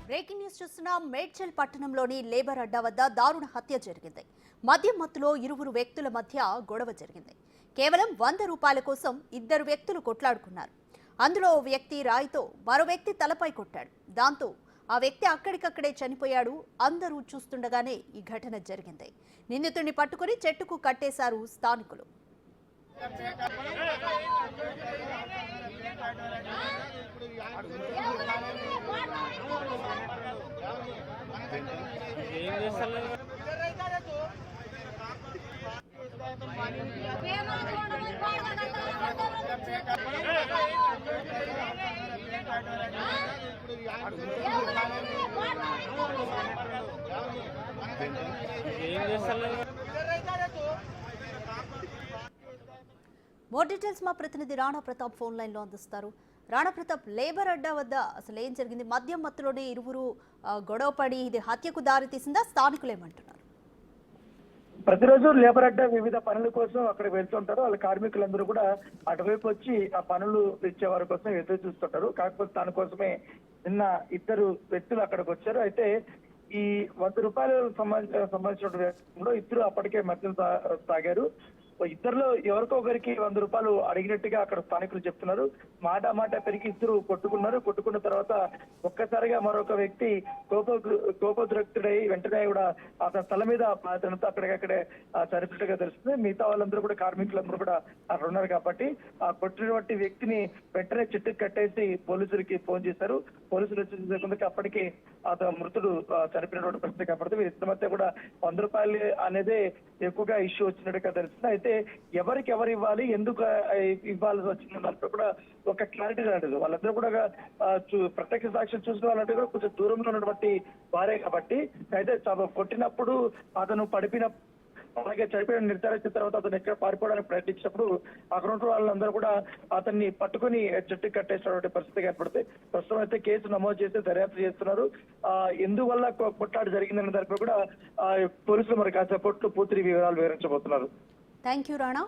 Breaking news చూస్తున్నాం. మేడ్చల్ పట్టణంలోని labour అడ్డా వద్ద దారుణ హత్య జరిగింది. మద్యం మత్తులో ఇరువురు వ్యక్తుల మధ్య గొడవ జరిగింది. కేవలం 100 రూపాయల కోసం ఇద్దరు వ్యక్తులు కొట్లాడుకున్నారు. అందులో ఓ వ్యక్తి రాయితో మరో వ్యక్తి తలపై కొట్టాడు. దాంతో ఆ వ్యక్తి అక్కడికక్కడే చనిపోయాడు. అందరూ చూస్తుండగానే ఈ ఘటన జరిగింది. నిందితుడిని పట్టుకుని చెట్టుకు కట్టేశారు స్థానికులు. మోర్ డీటెయిల్స్ మా ప్రతినిధి రాణా ప్రతాప్ ఫోన్ లైన్ లో అందిస్తారు. రాణా ప్రతాప్, లేబర్ అడ్డా వద్ద అసలు ఏం జరిగింది? మద్యం మత్తులోనే ఇరువురు గొడవపడి ఇది హత్యకు దారి తీసిందా? స్థానికులు ఏమంటున్నారు? ప్రతిరోజు లేబర్ అడ్డా వివిధ పనుల కోసం అక్కడ వెళ్తుంటారు. వాళ్ళ కార్మికులందరూ కూడా అటువైపు వచ్చి ఆ పనులు ఇచ్చే వారి కోసం ఎదురు చూస్తుంటారు. కాకపోతే దానికోసమే నిన్న ఇద్దరు వ్యక్తులు అక్కడికి వచ్చారు. అయితే ఈ 100 రూపాయలకు సంబంధించిన ఇద్దరు అప్పటికే మద్యం తాగారు. ఇద్దరులో ఎవరికో ఒకరికి 100 రూపాయలు అడిగినట్టుగా అక్కడ స్థానికులు చెప్తున్నారు. మాట పెరిగి ఇద్దరు కొట్టుకున్నారు. కొట్టుకున్న తర్వాత ఒక్కసారిగా మరొక వ్యక్తి కోపోద్రక్తుడై వెంటనే కూడా అతని తల మీద అతనితో అక్కడికక్కడే చనిపోయినట్టుగా తెలుస్తుంది. మిగతా వాళ్ళందరూ కూడా కార్మికులందరూ కూడా అక్కడ ఉన్నారు కాబట్టి ఆ కొట్టినటువంటి వ్యక్తిని వెంటనే చెట్టుకు కట్టేసి పోలీసులకి ఫోన్ చేశారు. పోలీసులు వచ్చి అప్పటికి అతను మృతుడు చనిపోయినటువంటి పరిస్థితి కాబట్టి వీరిద్దరి మధ్య కూడా 100 రూపాయలు అనేది ఎక్కువగా ఇష్యూ వచ్చినట్టుగా తెలుస్తుంది. అయితే ఎవరికి ఎవరు ఇవ్వాలి, ఎందుకు ఇవ్వాల్సి వచ్చింది దాంట్లో కూడా ఒక క్లారిటీ రాలేదు. వాళ్ళందరూ కూడా ప్రత్యక్ష సాక్ష్యం చూసిన వాళ్ళంటే కూడా కొంచెం దూరంలో ఉన్నటువంటి వారే కాబట్టి అయితే కొట్టినప్పుడు అతను పడిపిన అలాగే చనిపోయిన నిర్ధారించిన తర్వాత అతను ఎక్కడ పారిపోవడానికి ప్రయత్నించినప్పుడు అక్కడ ఉన్న వాళ్ళందరూ కూడా అతన్ని పట్టుకుని చెట్టు కట్టేసినటువంటి పరిస్థితి ఏర్పడుతుంది. ప్రస్తుతం అయితే కేసు నమోదు చేసి దర్యాప్తు చేస్తున్నారు. ఎందువల్ల కొట్లాట జరిగిందనే దానిపై కూడా పోలీసులు మరి కాసేపట్లో పూర్తి వివరాలు వివరించబోతున్నారు. Thank you Rana.